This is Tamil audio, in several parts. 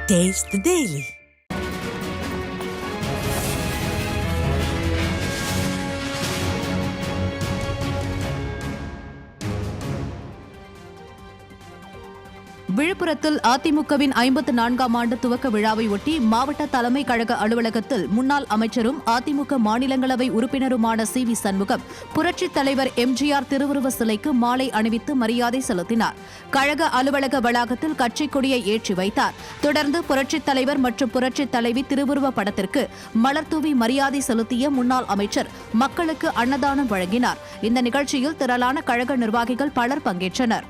Taste the Daily. விழுப்புரத்தில் அதிமுகவின் 54ஆம் ஆண்டு துவக்க விழாவை ஒட்டி மாவட்ட தலைமை கழக அலுவலகத்தில் முன்னாள் அமைச்சரும் அதிமுக மாநிலங்களவை உறுப்பினருமான சி.வி. சண்முகம் புரட்சித் தலைவர் எம்ஜிஆர் திருவுருவ சிலைக்கு மாலை அணிவித்து மரியாதை செலுத்தினார். கழக அலுவலக வளாகத்தில் கட்சிக் கொடியை ஏற்றி வைத்தார். தொடர்ந்து புரட்சித் தலைவர் மற்றும் புரட்சித் தலைவி திருவுருவ படத்திற்கு மலர்தூவி மரியாதை செலுத்திய முன்னாள் அமைச்சர் மக்களுக்கு அன்னதானம் வழங்கினார். இந்த நிகழ்ச்சியில் திரளான கழக நிர்வாகிகள் பலர் பங்கேற்றனர்.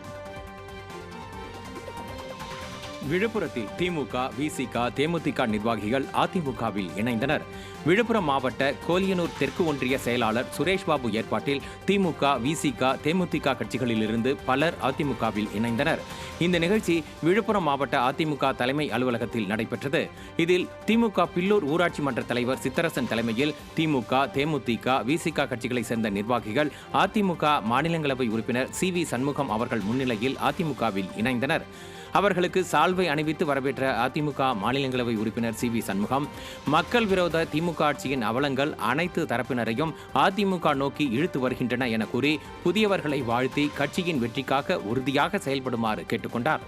விழுப்புரத்தில் திமுக, விசிக, தேமுதிக நிர்வாகிகள் அதிமுகவில் இணைந்தனர். விழுப்புரம் மாவட்ட கோலியனூர் தெற்கு ஒன்றிய செயலாளர் சுரேஷ் பாபு ஏற்பாட்டில் திமுக, விசிக, தேமுதிக கட்சிகளிலிருந்து பலர் அதிமுகவில் இணைந்தனர். இந்த நிகழ்ச்சி விழுப்புரம் மாவட்ட அதிமுக தலைமை அலுவலகத்தில் நடைபெற்றது. இதில் திமுக பில்லூர் ஊராட்சி மன்ற தலைவர் சித்தரசன் தலைமையில் திமுக, தேமுதிக, விசிக கட்சிகளைச் சேர்ந்த நிர்வாகிகள் அதிமுக மாநிலங்களவை உறுப்பினர் சி.வி. சண்முகம் அவர்கள் முன்னிலையில் அதிமுகவில் இணைந்தனர். அவர்களுக்கு சால்வை அணிவித்து வரவேற்ற அதிமுக மாநிலங்களவை உறுப்பினர் சி.வி. சண்முகம், மக்கள் விரோத திமுக ஆட்சியின் அவலங்கள் அனைத்து தரப்பினரையும் அதிமுக நோக்கி இழுத்து வருகின்றன என கூறி புதியவர்களை வாழ்த்தி கட்சியின் வெற்றிக்காக உறுதியாக செயல்படுமாறு கேட்டுக்கொண்டார்.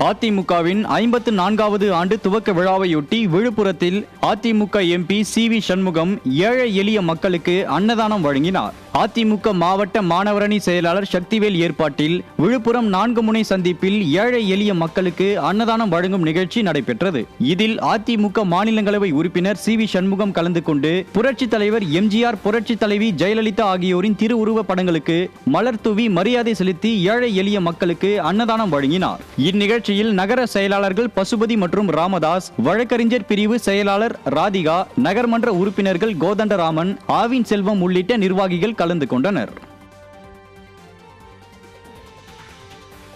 அதிமுகவின் 54வது ஆண்டு துவக்க விழாவையொட்டி விழுப்புரத்தில் அதிமுக எம்பி சி.வி. சண்முகம் ஏழை எளிய மக்களுக்கு அன்னதானம் வழங்கினார். அதிமுக மாவட்ட மாணவரணி செயலாளர் சக்திவேல் ஏற்பாட்டில் விழுப்புரம் 4 முனை சந்திப்பில் ஏழை எளிய மக்களுக்கு அன்னதானம் வழங்கும் நிகழ்ச்சி நடைபெற்றது. இதில் அதிமுக மாநிலங்களவை உறுப்பினர் சி.வி. சண்முகம் கலந்து கொண்டு புரட்சித் தலைவர் எம்ஜிஆர், புரட்சித் தலைவி ஜெயலலிதா ஆகியோரின் திருவுருவ படங்களுக்கு மலர் தூவி மரியாதை செலுத்தி ஏழை எளிய மக்களுக்கு அன்னதானம் வழங்கினார். இந்நிகழ்ச்சியில் நகர செயலாளர்கள் பசுபதி மற்றும் ராமதாஸ், வழக்கறிஞர் பிரிவு செயலாளர் ராதிகா, நகர்மன்ற உறுப்பினர்கள் கோதண்டராமன், ஆவின் செல்வம் உள்ளிட்ட நிர்வாகிகள் கலந்து கொண்டனர்.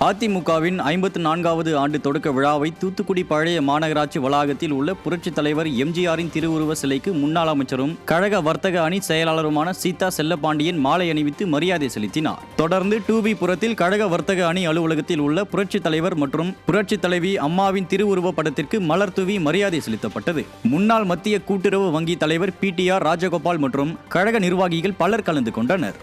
அதிமுகவின் 54வது ஆண்டு தொடக்க விழாவை தூத்துக்குடி பழைய மாநகராட்சி வளாகத்தில் உள்ள புரட்சித் தலைவர் எம்ஜிஆரின் திருவுருவ சிலைக்கு முன்னாள் அமைச்சரும் கழக வர்த்தக அணி செயலாளருமான சீதா செல்லப்பாண்டியன் மாலை அணிவித்து மரியாதை செலுத்தினார். தொடர்ந்து டூபி புரத்தில் கழக வர்த்தக அணி அலுவலகத்தில் உள்ள புரட்சித் தலைவர் மற்றும் புரட்சித் தலைவி அம்மாவின் திருவுருவ படத்திற்கு மலர் தூவி மரியாதை செலுத்தப்பட்டது. முன்னாள் மத்திய கூட்டுறவு வங்கி தலைவர் பி.டி.ஆர். ராஜகோபால் மற்றும் கழக நிர்வாகிகள் பலர் கலந்து கொண்டனர்.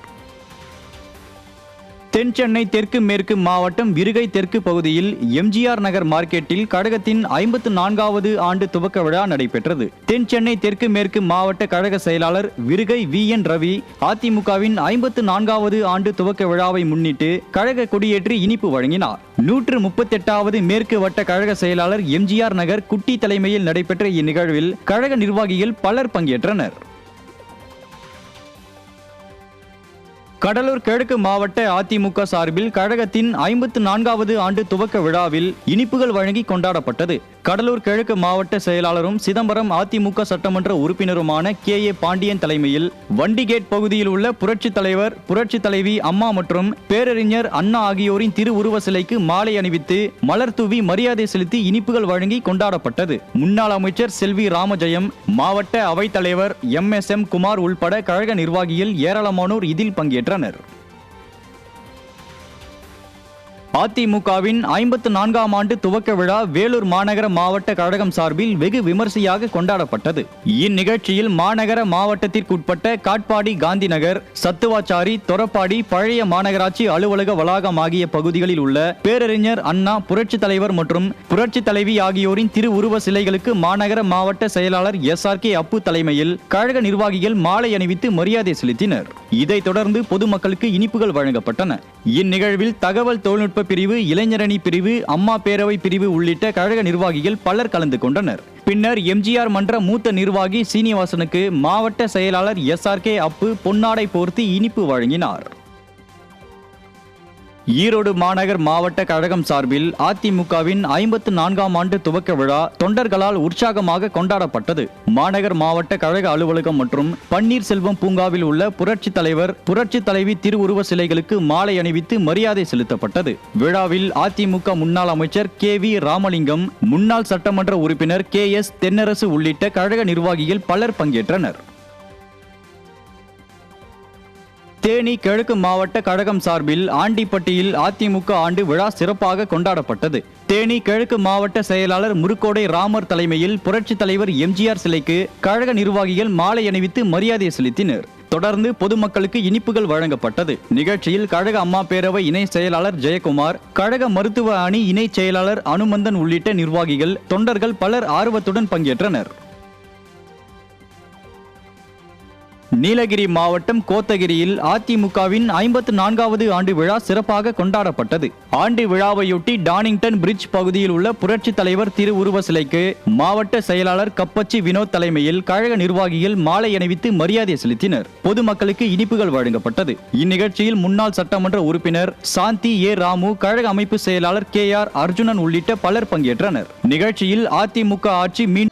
தென் சென்னை தெற்கு மேற்கு மாவட்டம் விருகை தெற்கு பகுதியில் எம்ஜிஆர் நகர் மார்க்கெட்டில் கழகத்தின் 54வது ஆண்டு துவக்க விழா நடைபெற்றது. தென் சென்னை தெற்கு மேற்கு மாவட்ட கழக செயலாளர் விருகை வி.என். ரவி அதிமுகவின் 54வது ஆண்டு துவக்க விழாவை முன்னிட்டு கழக கொடியேற்றி இனிப்பு வழங்கினார். 138வது மேற்கு வட்ட கழக செயலாளர் எம்ஜிஆர் நகர் குட்டி தலைமையில் நடைபெற்ற இந்நிகழ்வில் கழக நிர்வாகிகள் பலர் பங்கேற்றனர். கடலூர் கிழக்கு மாவட்ட அதிமுக சார்பில் கழகத்தின் 54வது ஆண்டு துவக்க விழாவில் இனிப்புகள் வழங்கி கொண்டாடப்பட்டது. கடலூர் கிழக்கு மாவட்ட செயலாளரும் சிதம்பரம் அதிமுக சட்டமன்ற உறுப்பினருமான கே.ஏ. பாண்டியன் தலைமையில் வண்டிகேட் பகுதியில் உள்ள புரட்சித் தலைவர், புரட்சித் தலைவி அம்மா மற்றும் பேரறிஞர் அண்ணா ஆகியோரின் திருவுருவ சிலைக்கு மாலை அணிவித்து மலர் தூவி மரியாதை செலுத்தி இனிப்புகள் வழங்கி கொண்டாடப்பட்டது. முன்னாள் அமைச்சர் செல்வி ராமஜெயம், மாவட்ட அவைத் தலைவர் எம்.எஸ்.எம். குமார் உள்பட கழக நிர்வாகிகள் ஏராளமானோர் இதில் பங்கேற்றனர். அதிமுகவின் 54ஆம் ஆண்டு துவக்க விழா வேலூர் மாநகர மாவட்ட கழகம் சார்பில் வெகு விமர்சையாக கொண்டாடப்பட்டது. இந்நிகழ்ச்சியில் மாநகர மாவட்டத்திற்குட்பட்ட காட்பாடி, காந்தி நகர், சத்துவாச்சாரி, தொரப்பாடி, பழைய மாநகராட்சி அலுவலக வளாகம் ஆகிய பகுதிகளில் உள்ள பேரறிஞர் அண்ணா, புரட்சித் தலைவர் மற்றும் புரட்சித் தலைவி ஆகியோரின் திருவுருவ சிலைகளுக்கு மாநகர மாவட்ட செயலாளர் எஸ்.ஆர்.கே. அப்பு தலைமையில் கழக நிர்வாகிகள் மாலை அணிவித்து மரியாதை செலுத்தினர். இதைத் தொடர்ந்து பொதுமக்களுக்கு இனிப்புகள் வழங்கப்பட்டன. இந்நிகழ்வில் தகவல் தொழில்நுட்ப பிரிவு, இளைஞரணி பிரிவு, அம்மா பேரவை பிரிவு உள்ளிட்ட கழக நிர்வாகிகள் பலர் கலந்து கொண்டனர். பின்னர் எம்ஜிஆர் மன்ற மூத்த நிர்வாகி சீனிவாசனுக்கு மாவட்ட செயலாளர் எஸ்.ஆர்.கே. அப்பு பொன்னாடை போர்த்தி இனிப்பு வழங்கினார். ஈரோடு மாநகர் மாவட்ட கழகம் சார்பில் அதிமுகவின் 54ஆம் ஆண்டு துவக்க விழா தொண்டர்களால் உற்சாகமாக கொண்டாடப்பட்டது. மாநகர் மாவட்ட கழக அலுவலகம் மற்றும் பன்னீர்செல்வம் பூங்காவில் உள்ள புரட்சித் தலைவர், புரட்சித் தலைவி திருவுருவ சிலைகளுக்கு மாலை அணிவித்து மரியாதை செலுத்தப்பட்டது. விழாவில் அதிமுக முன்னாள் அமைச்சர் கே.வி. ராமலிங்கம், முன்னாள் சட்டமன்ற உறுப்பினர் கே.எஸ். தென்னரசு உள்ளிட்ட கழக நிர்வாகிகள் பலர் பங்கேற்றனர். தேனி கிழக்கு மாவட்ட கழகம் சார்பில் ஆண்டிப்பட்டியில் அதிமுக ஆண்டு விழா சிறப்பாக கொண்டாடப்பட்டது. தேனி கிழக்கு மாவட்ட செயலாளர் முருக்கோடை ராமர் தலைமையில் புரட்சித் தலைவர் எம்ஜிஆர் சிலைக்கு கழக நிர்வாகிகள் மாலை அணிவித்து மரியாதை செலுத்தினர். தொடர்ந்து பொதுமக்களுக்கு இனிப்புகள் வழங்கப்பட்டது. நிகழ்ச்சியில் கழக அம்மா பேரவை இணை செயலாளர் ஜெயக்குமார், கழக மருத்துவ அணி இணை செயலாளர் அனுமந்தன் உள்ளிட்ட நிர்வாகிகள், தொண்டர்கள் பலர் ஆர்வத்துடன் பங்கேற்றனர். நீலகிரி மாவட்டம் கோத்தகிரியில் அதிமுகவின் 54வது ஆண்டு விழா சிறப்பாக கொண்டாடப்பட்டது. ஆண்டு விழாவையொட்டி டானிங்டன் பிரிட்ஜ் பகுதியில் உள்ள புரட்சி தலைவர் திருவுருவ சிலைக்கு மாவட்ட செயலாளர் கப்பச்சி வினோத் தலைமையில் கழக நிர்வாகிகள் மாலை அணிவித்து மரியாதை செலுத்தினர். பொதுமக்களுக்கு இனிப்புகள் வழங்கப்பட்டது. இந்நிகழ்ச்சியில் முன்னாள் சட்டமன்ற உறுப்பினர் சாந்தி ஏ ராமு, கழக அமைப்பு செயலாளர் KR அர்ஜுனன் உள்ளிட்ட பலர் பங்கேற்றனர். நிகழ்ச்சியில் அதிமுக ஆட்சி மீண்டும்